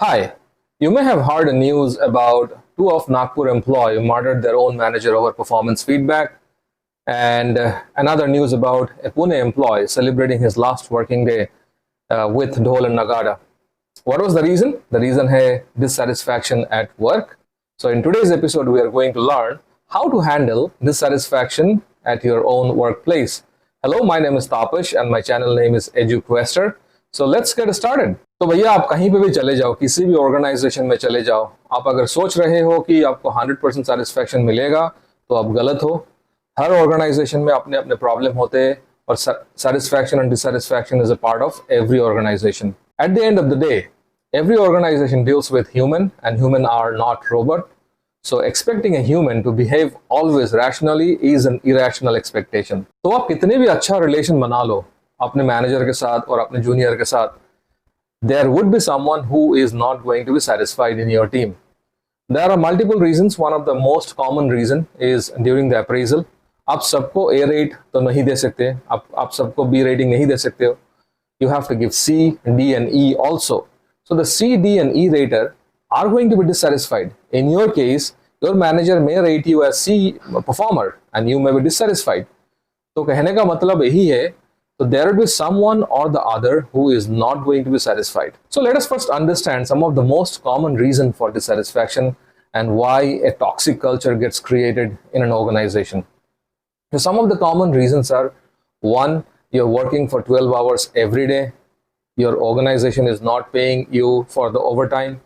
Hi, you may have heard news about two of Nagpur employees who murdered their own manager over performance feedback, and another news about a Pune employee celebrating his last working day with Dhol and Nagada. What was the reason? The reason is dissatisfaction at work. So in today's episode, we are going to learn how to handle dissatisfaction at your own workplace. Hello, my name is Tapash and my channel name is EduQuester. So let's get started. तो भैया आप कहीं पे भी चले जाओ, किसी भी ऑर्गेनाइजेशन में चले जाओ, आप अगर सोच रहे हो कि आपको 100% सेटिस्फैक्शन मिलेगा तो आप गलत हो। हर ऑर्गेनाइजेशन में अपने अपने प्रॉब्लम होते हैं और satisfaction and dissatisfaction is a part of every organisation. At the end of the day every organization deals with human and human are not robot, so expecting a human to behave always rationally is an irrational expectation. तो आप कितने भी अच्छा relation बना लो अपने manager के साथ और अपने जूनियर के साथ, there would be someone who is not going to be satisfied in your team. There are multiple reasons. One of the most common reason is during the appraisal. आप सबको A rate तो नहीं दे सकते, आप सबको B rating नहीं दे सकते हो. You have to give C, D and E also. So the C, D and E rater are going to be dissatisfied. In your case, your manager may rate you as C performer and you may be dissatisfied. तो कहने का मतलब यही है, so there will be someone or the other who is not going to be satisfied. So let us first understand some of the most common reason for dissatisfaction and why a toxic culture gets created in an organization. So some of the common reasons are: one, you're working for 12 hours every day. Your organization is not paying you for the overtime.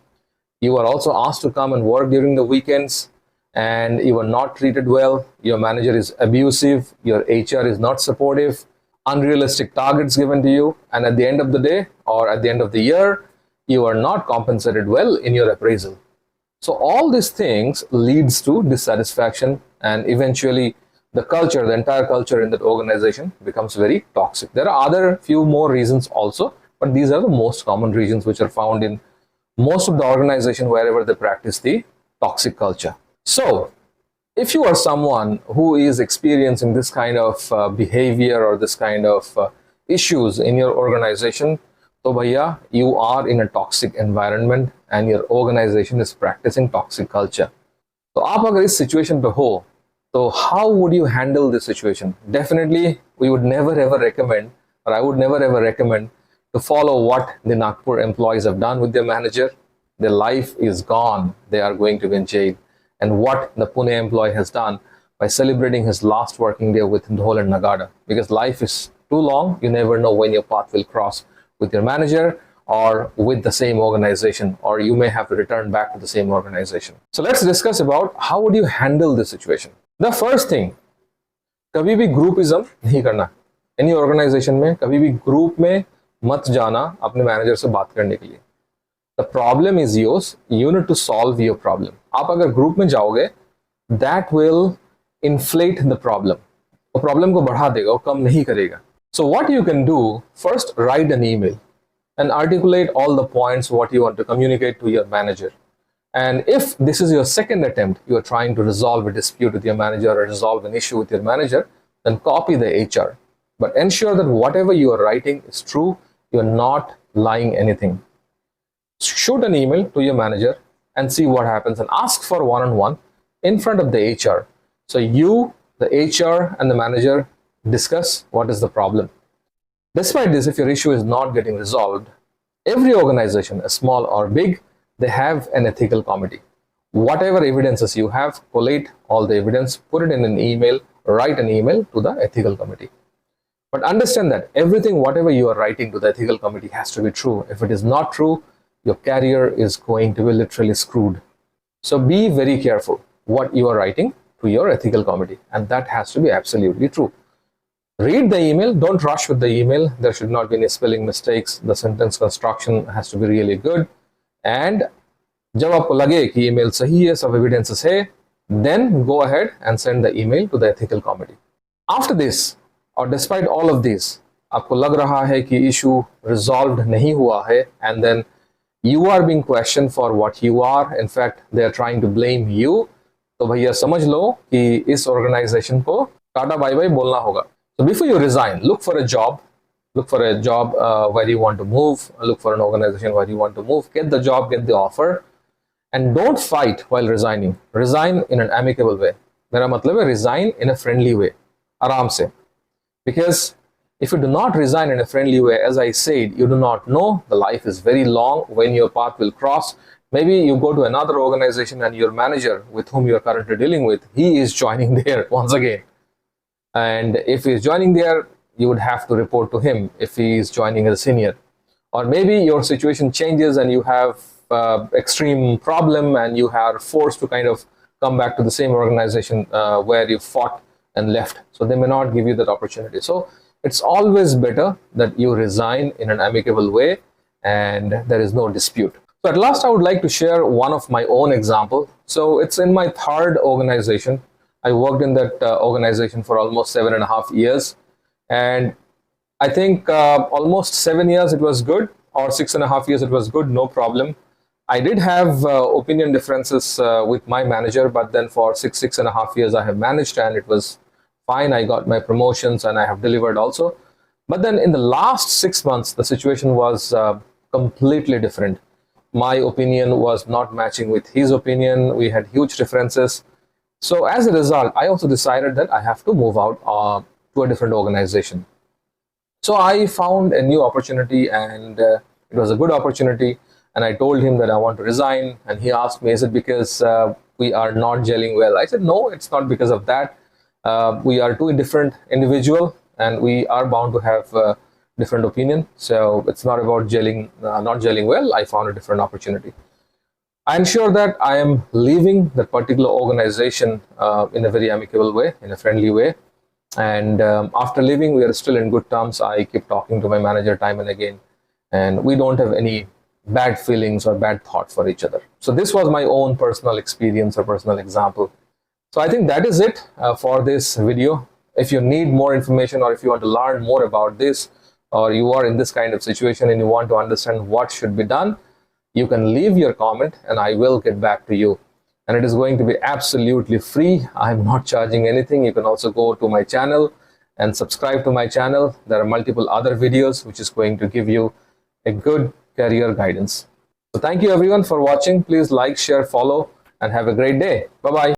You are also asked to come and work during the weekends and you are not treated well. Your manager is abusive. Your HR is not supportive. Unrealistic targets given to you. And at the end of the day or at the end of the year, you are not compensated well in your appraisal. So all these things leads to dissatisfaction, and eventually the culture, the entire culture in that organization becomes very toxic. There are other few more reasons also, but these are the most common reasons which are found in most of the organization wherever they practice the toxic culture. So if you are someone who is experiencing this kind of behavior or this kind of issues in your organization, तो भैया you are in a toxic environment and your organization is practicing toxic culture. तो आप अगर इस situation पे हो, तो how would you handle this situation? Definitely we would never ever recommend, or I would never ever recommend to follow what the Nagpur employees have done with their manager. Their life is gone. They are going to be in jail. And what the Pune employee has done by celebrating his last working day with Dhol and Nagada. Because life is too long, you never know when your path will cross with your manager or with the same organization, or you may have to return back to the same organization. So let's discuss about how would you handle this situation. The first thing, कभी भी groupism नहीं करना. Any organization में कभी भी group में मत जाना अपने मैनेजर से बात करने के लिए. The problem is yours. You need to solve your problem. आप अगर ग्रुप में जाओगे, that will inflate the problem. वो प्रॉब्लम को बढ़ा देगा, वो कम नहीं करेगा. So what you can do, first write an email and articulate all the points what you want to communicate to your manager. And if this is your second attempt, you are trying to resolve a dispute with your manager or resolve an issue with your manager, then copy the HR. But ensure that whatever you are writing is true. You are not lying anything. Shoot an email to your manager and see what happens, and ask for one-on-one in front of the HR. So you, the HR and the manager discuss what is the problem. Despite this, if your issue is not getting resolved, every organization, small or big, they have an ethical committee. Whatever evidences you have, collate all the evidence, put it in an email, write an email to the ethical committee. But understand that everything, whatever you are writing to the ethical committee has to be true. If it is not true, your career is going to be literally screwed. So be very careful what you are writing to your ethical committee, and that has to be absolutely true. Read the email, don't rush with the email. There should not be any spelling mistakes. The sentence construction has to be really good. And जब आपको लगे कि email सही है, सब evidences है, then go ahead and send the email to the ethical committee. After this, or despite all of this, आपको लग रहा है कि issue resolved नहीं हुआ है, and then you are being questioned for what you are, in fact they are trying to blame you, तो भैया समझ लो कि इस organization को टाटा बाय बाय बोलना होगा. So before you resign, look for a job Look for a job where you want to move, look for an organization where you want to move, get the job, get the offer, and don't fight while resigning. Resign in an amicable way. मेरा मतलब है resign in a friendly way, आराम से. Because if you do not resign in a friendly way, as I said, you do not know. The life is very long when your path will cross. Maybe you go to another organization and your manager with whom you are currently dealing with, he is joining there once again. And if he is joining there, you would have to report to him if he is joining as a senior. Or maybe your situation changes and you have extreme problem and you are forced to kind of come back to the same organization where you fought and left. So they may not give you that opportunity. So it's always better that you resign in an amicable way and there is no dispute. So at last, I would like to share one of my own example. So it's in my third organization. I worked in that organization for almost 7.5 years. And I think almost 7 years it was good, or 6.5 years it was good, no problem. I did have opinion differences with my manager, but then for 6.5 years I have managed and it was fine. I got my promotions and I have delivered also. But then in the last 6 months, the situation was completely different. My opinion was not matching with his opinion. We had huge differences. So as a result, I also decided that I have to move out to a different organization. So I found a new opportunity and it was a good opportunity. And I told him that I want to resign. And he asked me, is it because we are not gelling well? I said, no, it's not because of that. We are two different individuals and we are bound to have different opinion. So it's not about gelling, not gelling well. I found a different opportunity. I'm sure that I am leaving that particular organization in a very amicable way, in a friendly way. And after leaving, we are still in good terms. I keep talking to my manager time and again, and we don't have any bad feelings or bad thoughts for each other. So this was my own personal experience or personal example. So I think that is it for this video. If you need more information or if you want to learn more about this, or you are in this kind of situation and you want to understand what should be done, you can leave your comment and I will get back to you. And it is going to be absolutely free. I'm not charging anything. You can also go to my channel and subscribe to my channel. There are multiple other videos which is going to give you a good career guidance. So thank you everyone for watching. Please like, share, follow, and have a great day. Bye-bye.